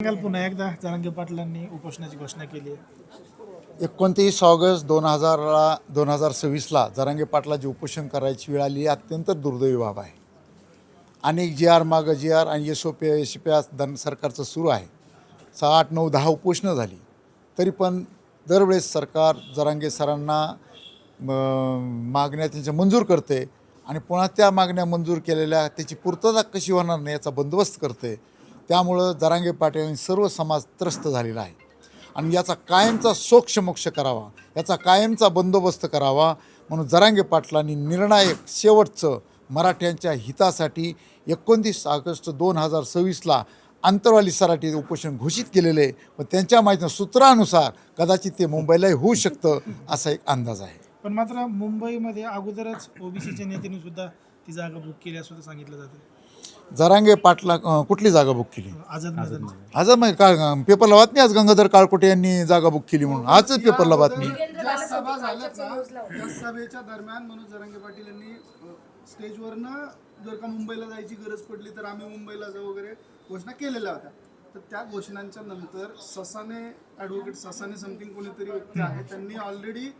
पुन्हा एकदा जरांगे पाटलांनी उपोषणाची घोषणा केली आहे. 29 ऑगस्ट 2026ला जरांगे पाटलाची उपोषण करायची वेळ आली. अत्यंत दुर्दैवी बाब आहे. अनेक जी आर मागं जी आर आणि SOP सरकारचं सुरू आहे. 6, 8, 9, 10 उपोषणं झाली तरी पण दरवेळेस सरकार जरांगे सरांना मागण्या त्यांच्या मंजूर करते आणि पुन्हा त्या मागण्या मंजूर केलेल्या त्याची पूर्तता कशी होणार नाही याचा बंदोबस्त करते. त्यामुळं जरांगे पाटील सर्व समाज त्रस्त झालेला आहे आणि याचा कायमचा सोक्षमोक्ष करावा, याचा कायमचा बंदोबस्त करावा म्हणून जरांगे पाटलांनी निर्णायक शेवटचं मराठ्यांच्या हितासाठी 29 ऑगस्ट 2026ला आंतरवाली सराटी उपोषण घोषित केलेलं आहे. पण त्यांच्या माहिती सूत्रानुसार कदाचित ते मुंबईलाही होऊ शकतं असा एक अंदाज आहे. पण मात्र मुंबईमध्ये अगोदरच ओबीसीच्या नेत्यांनी सुद्धा ती जागा बुक केली असं सांगितलं जातं. जरांगे पाटला कुठली जागा बुक केली? आझाद मैदान. आझाद मैदान काळ पेपरला बातमी आज गंगाधर काळकोटे यांनी जागा बुक केली म्हणून आजच पेपरला बातमी. ज्या सभा झाल्या त्या सभेच्या दरम्यान मनोज जरांगे पाटील यांनी स्टेजवरनं जर का मुंबईला जायची गरज पडली तर आम्ही मुंबईला जाऊ वगैरे घोषणा केलेल्या होत्या. तर त्या घोषणांच्या नंतर ॲडव्होकेट ससाने समथिंग कोणीतरी व्यक्ती आहे त्यांनी ऑलरेडी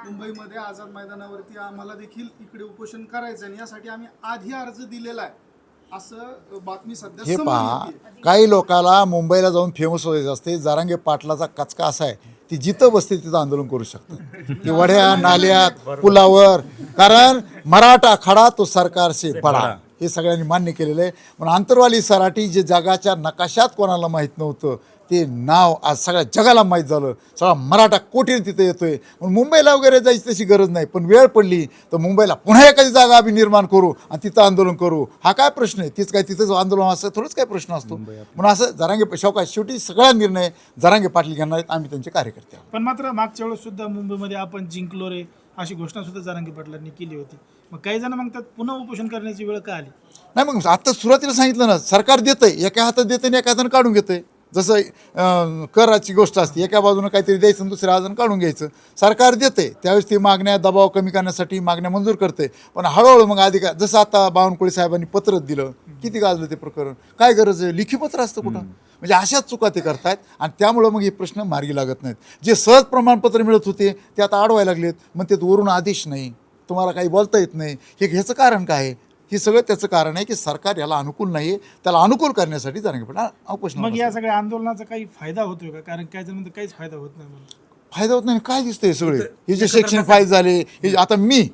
मुंबईमध्ये आझाद मैदानावरती आम्हाला देखील इकडे उपोषण करायचं आणि यासाठी आम्ही आधी अर्ज दिलेला आहे असं बातमी सध्या हे समोर पहा, येतेय. काही लोकाला मुंबईला जाऊन फेमस व्हायचं असते. जरांगे पाटलाचा कचका असा आहे ती जिथं बसते तिथं आंदोलन करू शकतं. ती वड्या नाल्यात पुलावर, कारण मराठा खडा तो सरकार से बडा हे सगळ्यांनी मान्य केलेलं आहे. पण आंतरवाली सराटी जे जगाच्या नकाशात कोणाला माहीत नव्हतं ते नाव आज सगळ्या जगाला माहीत झालं. सगळा मराठा कोटीने तिथे येतोय. पण मुंबईला वगैरे जायची तशी गरज नाही. पण वेळ पडली तर मुंबईला पुन्हा एखादी जागा आम्ही निर्माण करू आणि तिथं आंदोलन करू. हा काय प्रश्न आहे? तीच काय तिथंच आंदोलन असं थोडंच काय प्रश्न असतो. म्हणून असं जरांगे शेवटी सगळा निर्णय जरांगे पाटील घेणार आहेत. आम्ही त्यांचे कार्यकर्ते आहोत. पण मात्र मागच्या वेळेस सुद्धा मुंबईमध्ये आपण जिंकलो रे अशी घोषणा सुद्धा जरांगे पाटलांनी केली होती. मग काही जण म्हणतात पुन्हा उपोषण करण्याची वेळ का आली? नाही, मग आता सुरुवातीला सांगितलं ना, सरकार देतंय, एका हातात देतं आणि एका हातानं काढून घेतंय. जसं कराची गोष्ट असते, एका बाजूनं काहीतरी द्यायचं आणि दुसऱ्या बाजूनं काढून घ्यायचं. सरकार देते त्यावेळेस ती मागण्या दबाव कमी करण्यासाठी मागण्या मंजूर करते. पण हळूहळू मग अधिकार, जसं आता बावनकुळे साहेबांनी पत्र दिलं, किती गाजलं ते प्रकरण, काय गरज आहे? लिखी पत्र असतं कुठं? म्हणजे अशाच चुका ते करतायत आणि त्यामुळं मग हे प्रश्न मार्गी लागत नाहीत. जे सहज प्रमाणपत्र मिळत होते ते आता अडवायला लागलेत. मग ते वरून आदेश नाही, तुम्हाला काही बोलता येत नाही. ह्याचं कारण काय आहे? हे सगळं त्याचं कारण आहे की सरकार याला अनुकूल नाही. त्याला अनुकूल करण्यासाठी जरांगे पाटील उपोषण. मग या सगळ्या आंदोलनाचा काही फायदा होतोय का? कारण काय जण म्हणतात काहीच फायदा होत नाही म्हणून. फायदा होत नाही. काय दिसतंय सगळे हे जे शैक्षणिक फायदे झाले, हे आता मी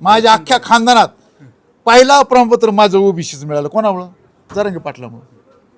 माझ्या अख्ख्या खानदानात पहिला प्रमाणपत्र माझं ओबीसीचं मिळालं. कोणामुळं? जरांगे पाटलामुळं.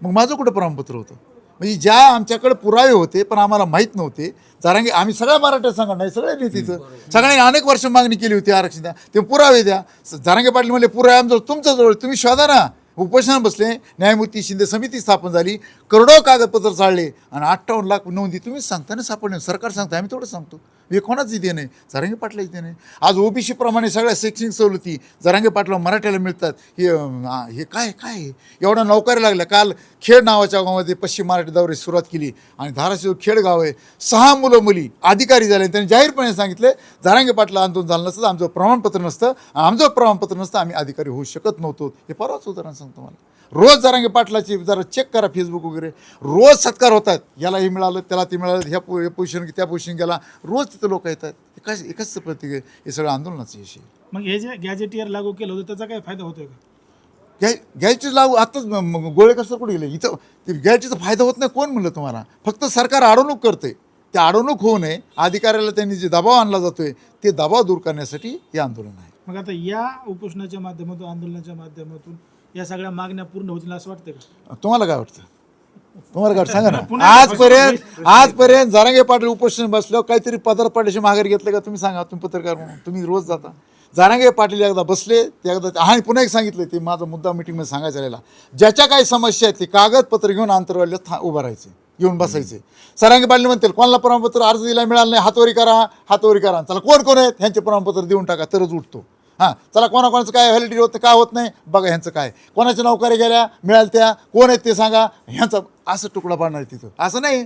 मग माझं कुठं प्रमाणपत्र होतं? म्हणजे ज्या आमच्याकडे पुरावे होते पण आम्हाला माहीत नव्हते. जरांगे आम्ही सगळ्या मराठा संघटना सगळ्यांनी तिथं सगळ्यांनी अनेक वर्ष मागणी केली होती आरक्षण द्या, ते पुरावे द्या. जरांगे पाटील म्हणले पुरावे आमचं तुमच्याजवळ, तुम्ही शोधा ना. उपोषणात बसले. न्यायमूर्ती शिंदे समिती स्थापन झाली. करोडो कागदपत्र चालले आणि 58 लाख नोंदी तुम्हीच सांगता ना सापडणे. सरकार सांगतं, आम्ही तेवढं सांगतो. हे कोणाच इथे नाही, जरांगे पाटला इथे नाही. आज ओबीसी प्रमाणे सगळ्या शैक्षणिक सवलती जरांगे पाटला मराठ्याला मिळतात. हे काय काय एवढ्या नोकऱ्या लागल्या. काल खेड नावाच्या गावामध्ये पश्चिम मराठी दौरे सुरुवात केली आणि धाराशिव खेड गाव आहे. 6 मुलं मुली अधिकारी झाले. त्यांनी जाहीरपणे सांगितले जरांगे पाटला आंदोलन झालं नसतं, आमचं प्रमाणपत्र नसतं, आमचं प्रमाणपत्र नसतं, आम्ही अधिकारी होऊ शकत नव्हतो. हे परवाच उदाहरण सांगतो मला. रोज जरांगे पाटलाची जरा चेक करा फेसबुक वगैरे, रोज सत्कार होत आहेत. याला हे मिळालं, त्याला ते मिळालं, ह्या पोझिशन त्या पोझिशन गेला, रोज तिथं लोक येतात. एकच प्रतीक आहे. हे सगळं आंदोलनाचं यश आहे. मग हे जे गॅजेटियर लागू केलं होतं त्याचा काय फायदा होतोय का? घ्यायची लागू आताच गोळे कसं कुठे गेले इथं? ते घ्यायचा फायदा होत नाही. कोण म्हणलं तुम्हाला? फक्त सरकार अडवणूक करते. ते अडवणूक होऊ नये, अधिकाऱ्याला त्यांनी जे दबाव आणला जातोय ते दबाव दूर करण्यासाठी हे आंदोलन आहे. मग आता या उपोषणाच्या माध्यमातून, आंदोलनाच्या माध्यमातून या सगळ्या मागण्या पूर्ण होतील असं वाटतं का? तुम्हाला काय वाटतं? तुम्हाला काय सांगा ना. आजपर्यंत जरांगे पाटील उपोषण बसल्यावर काहीतरी पदर पडल्याची माघारी घेतलं का? तुम्ही सांगा. तुम्ही पत्रकार म्हणून तुम्ही रोज जाता. जरांगे पाटील एकदा बसले ते एकदा आणि पुन्हा एक सांगितलं, ते माझा मुद्दा मिटिंगमध्ये सांगायचा राहिला, ज्याच्या काही समस्या आहेत ते कागदपत्र घेऊन आंतरवालीला उभं राहायचे, येऊन बसायचे. जरांगे पाटील म्हणतील कोणाला प्रमाणपत्र अर्ज दिला मिळालं नाही, हातवरी करा, हातवरी करा. चला कोण कोण आहेत ह्यांचे प्रमाणपत्र देऊन टाका तरच उठतो. हां चला कोणाकोणाचं काय व्हॅलिडिटी होतं काय होत नाही बघा ह्यांचं काय कोणाच्या नोकऱ्या गेल्या मिळाल्या त्या कोण आहेत ते सांगा ह्यांचा असं तुकडा पाडणार तिथं असं नाही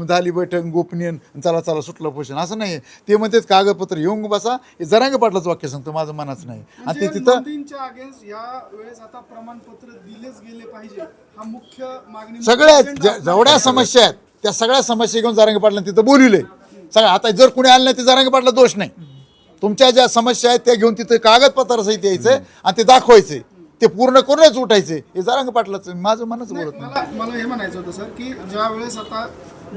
झाली बैठक गोपनीय चला चला सुटलं पोषण असं नाही ते म्हणतात कागदपत्र येऊन बसा हे जरांगे पाटलाच वाक्य सांगतो माझं मनाचं नाही आणि ते तिथं नोंदींच्या अगेन्स्ट या वेळेस आता प्रमाणपत्र दिलेच गेले पाहिजे हा मुख्य मागणी सगळ्या जेवढ्या समस्या आहेत त्या सगळ्या समस्या घेऊन जरांगे पाटलांनी तिथं बोलविले सगळं आता जर कुणी आलं नाही ते जरांगे पाटला दोष नाही तुमच्या ज्या समस्या आहेत त्या घेऊन तिथं कागदपत्रासहित यायचं आणि ते दाखवायचे ते पूर्ण करूनच उठायचे हे जरांगे पाटलाचं माझं मनच बोलत नाही मला हे म्हणायचं होतं सर की ज्या वेळेस आता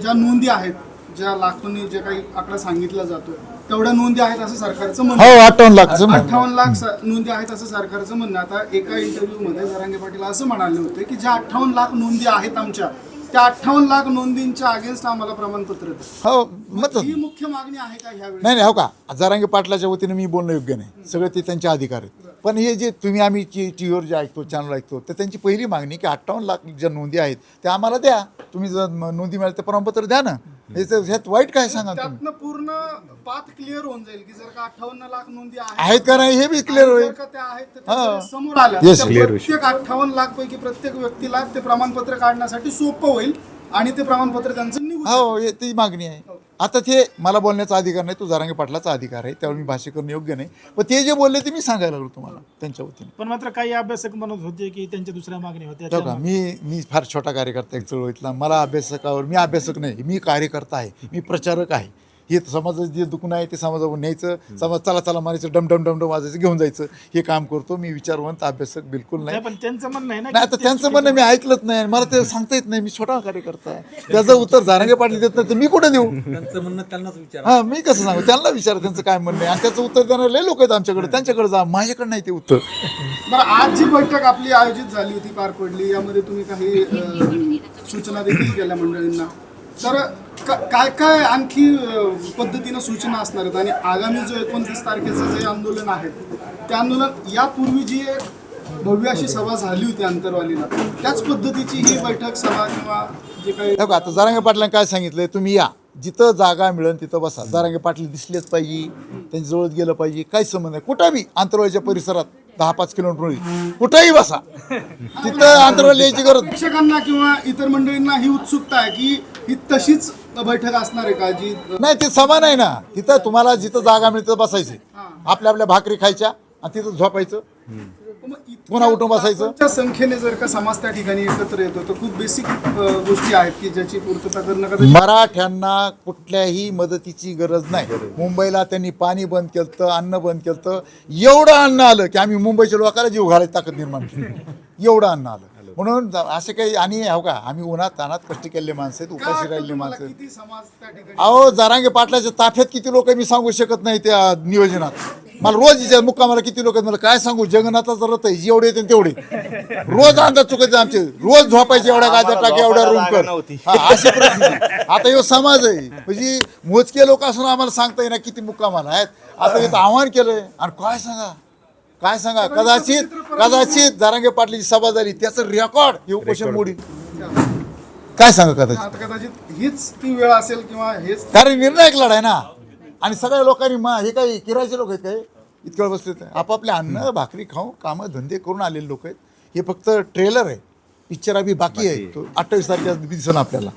ज्या नोंदी आहेत ज्या लाखोंनी जे काही आकडा सांगितला जातो तेवढ्या नोंदी आहेत असं सरकारचं म्हणणं हो 58 लाख 58 लाख नोंदी आहेत असं सरकारचं म्हणणं आता एका इंटरव्ह्यू मध्ये जरांगे पाटील असं म्हणाले होते की ज्या 58 लाख नोंदी आहेत आमच्या त्या 58 लाख नोंदींच्या अगेन्स्ट आम्हाला प्रमाणपत्र द्या. हो मग ही मुख्य मागणी आहे का ह्यावेळी नाही हो का जरांगे पाटलाच्या वतीने मी बोलणं योग्य नाही सगळं ते त्यांचे अधिकार आहेत पण हे जे तुम्ही आम्ही टीव्हीवर जे ऐकतो चॅनल ऐकतो तर त्यांची पहिली मागणी की 58 लाख ज्या नोंदी आहेत त्या आम्हाला द्या तुम्ही जर नोंदी मिळाल तर प्रमाणपत्र द्या ना ह्यात वाईट काय सांगा तुम्ही त्यातनं पूर्ण पाथ क्लिअर होऊन जाईल की जर का 58 लाख नोंदी आहेत का नाही हे बी क्लिअर होईल जर का त्या आहेत तर त्या जर समोर आल्या Yes, तर प्रत्येक 58 लाख पैकी प्रत्येक व्यक्तीला ते प्रमाणपत्र काढण्यासाठी सोपं होईल आणि ते प्रमाणपत्र त्यांचं निघून हो हे ती मागणी आहे आता ते मला बोलण्याचा अधिकार नाही तो जरांगे पाटलाचा अधिकार आहे त्यावर मी भाष्य करणं योग्य नाही पण ते जे बोलले ते मी सांगायला लागलो तुम्हाला त्यांच्या वतीने पण मात्र काही अभ्यासक म्हणत होते की त्यांच्या दुसऱ्या मागणी होत्या हो का मी फार छोटा कार्यकर्ता एक चळवळीतला मला अभ्यासकावर मी अभ्यासक नाही मी कार्यकर्ता आहे मी प्रचारक आहे हे समाजाचं जे दुखणं आहे ते समाजावर न्यायचं समाज चला चला मारायचं डमडम डमडम वाजायचं घेऊन जायचं हे काम करतो मी विचारवंत अभ्यासक बिलकुल नाही पण त्यांचं म्हणणं आहे ना नाही आता त्यांचं म्हणणं मी ऐकलंच नाही मला ते सांगता येत नाही मी छोटा कार्यकर्ता आहे त्याचं उत्तर जरांगे पाटील देत नाही तर मी कुठं देऊ त्यांचं म्हणणं त्यांनाच विचार हा मी कसं सांगू त्यांना विचार त्यांचं काय म्हणणं आहे आणि त्याचं उत्तर देणारे लय लोक आहेत आमच्याकडे त्यांच्याकडे जा माझ्याकडे नाही ते उत्तर बरं आज जी बैठक आपली आयोजित झाली होती पार पडली यामध्ये तुम्ही काही सूचना देखील केल्या मंडळींना तर काय काय आणखी पद्धतीनं सूचना असणार आहेत आणि आगामी जो 29 तारखेचं जे आंदोलन आहे ते आंदोलन यापूर्वी जी एक भव्य अशी सभा झाली होती आंतरवालीला त्याच पद्धतीची ही बैठक सभा किंवा जे काही हो का आता जरांगे पाटलांनी काय सांगितलंय तुम्ही या जिथं जागा मिळेल तिथं बसा जरांगे पाटील दिसलेच पाहिजे त्यांच्या जवळ गेलं पाहिजे काही संबंध नाही कुठं बी आंतरवालीच्या परिसरात 10-5 किलोमीटर कुठंही बसा तिथं आंतरवाली यायची गरज प्रेक्षकांना किंवा इतर मंडळींना ही उत्सुकता आहे की ही तशीच बैठक असणार आहे का जी नाही ते समान आहे ना तिथं तुम्हाला जिथं जागा मिळतं बसायचे आपल्या भाकरी खायच्या आणि तिथं झोपायचं पुन्हा उठून बसायचं लाखोंच्या संख्येने जर का समाज त्या ठिकाणी एकत्र येतो तर खूप बेसिक गोष्टी आहेत की ज्याची पूर्तता करणं कदाचित मराठ्यांना कुठल्याही मदतीची गरज नाही मुंबईला त्यांनी पाणी बंद केलं अन्न बंद केलं एवढं अन्न आलं की आम्ही मुंबईच्या लोकांना जीव घालायची ताकद निर्माण केली एवढं अन्न आलं म्हणून असे काही आणि हो का आम्ही उन्हात तानात कष्ट केलेले माणसं आहेत उपाशी राहिलेले माणसं आहेत किती समाज त्या ठिकाणी अहो जरांगे पाटलाच्या ताफ्यात किती लोक मी सांगू शकत नाही त्या नियोजनात मला रोज विचार मुक्कामाला किती लोक आहेत मला काय सांगू जगन्नाथाचा रथ आहे जेवढे येते तेवढे रोज अंदाज चुकायचे आमचे रोज झोपायचे एवढ्या गाद्या टाक्या एवढ्या रूम कर अशी परिस्थिती आता ह्यो समाज आहे म्हणजे मोजके लोक असून आम्हाला सांगता येणार किती मुक्कामाला आहेत आता इथं आव्हान केलंय आणि काय सांगा कदाचित जरांगे पाटलाची सभा झाली त्याचं रेकॉर्ड हे उपोषण मोडील काय सांगा कदाचित हीच ती वेळ असेल किंवा हेच कारण निर्णायक लढाई ना आणि सगळ्या लोकांनी हे काही किरायचे लोक आहेत काय इतकं वेळ बसले आपापले अन्न भाकरी खाऊन कामं धंदे करून आलेले लोक आहेत हे फक्त ट्रेलर आहे पिक्चर अभि बाकी आहे तो 28 तारखेला दिसेल आपल्याला